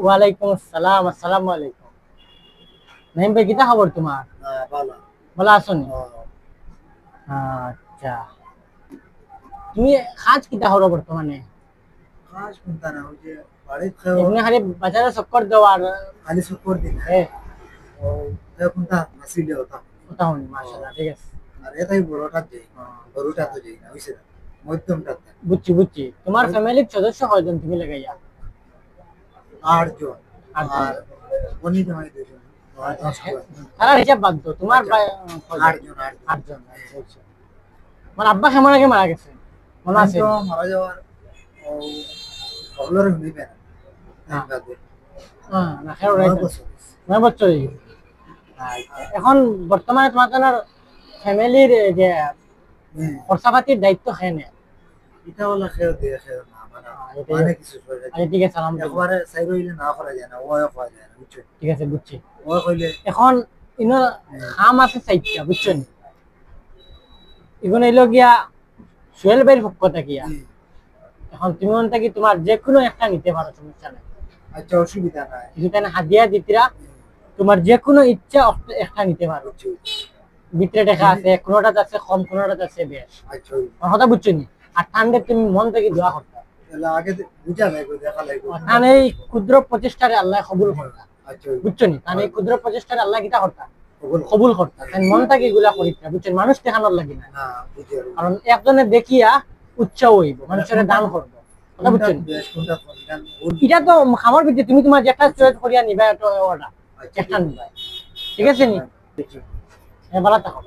ওয়ালাইকুম আসসালাম। আসসালামু আলাইকুম। নাইম ভাই, কিতা খবর তোমার? ভালো আছো নি? আচ্ছা, তুমি কাজ কিতা করো বর্তমানে? এমনি খালি বাজারে চক্কর দাও আর এ কথা শুনি, মাশাআল্লাহ, ঠিক আছে। বুঝছি বুঝছি। তোমার ফ্যামিলির সদস্য কয়জন তুমি লাগাইয়া? আটজন। তারা হিসাব বাদ দাও, তোমার কয়জন? আটজন। আচ্ছা, আচ্ছা। আমার আব্বা কেমন আগে মারা গেছে, মনে আছে? না, খেয়াল রাখবেন। 9 বছর হয়ে গেছে। আচ্ছা, এখন বর্তমানে তোমার ফ্যামিলির যে খরচাপাতির দায়িত্ব খেয়ে নেয়? আচ্ছা, ঠিক আছে, ঠিক আছে, বুঝছি। এখন ইনো খাম আছে চাইটা, বুঝছেন? এগুলো এলো গিয়া সোহেল ভাইয়ের পক্ষ থাকিয়া। এখন তুমি মনটা কি তোমার যে কোনো একটা নিতে পারো, সমস্যা নাই। যেখানে হাদিয়া দিতরা, তোমার যে কোনো ইচ্ছা একটা নিতে পারো। ভিতরে দেখা আছে, কোনোটা আছে কম, কোনোটা আছে বেশ। কথা বুঝছো নি? আর ঠান্ডে তুমি মন থেকে দোয়া করতে, মানে এই ক্ষুদ্র প্রচেষ্টারে আল্লাহ কবুল করতা, বুঝছো নি? মানে এই ক্ষুদ্র প্রচেষ্টারে আল্লাহ কিটা করতা, কবুল করতা। মন থেকে এগুলা করিতা, বুঝছেন? মানুষ দেখানোর লাগি না, কারণ একজনে দেখিয়া উৎসাহ হইব, মানুষের দান করবো। কথা বুঝছেন? এটা তো খামার ভিত্তি, তুমি তোমার যেটা চয়েস করিয়া নিবা, এটা ওটা একটা নিবা, ঠিক আছে নি? ভালো থাকো।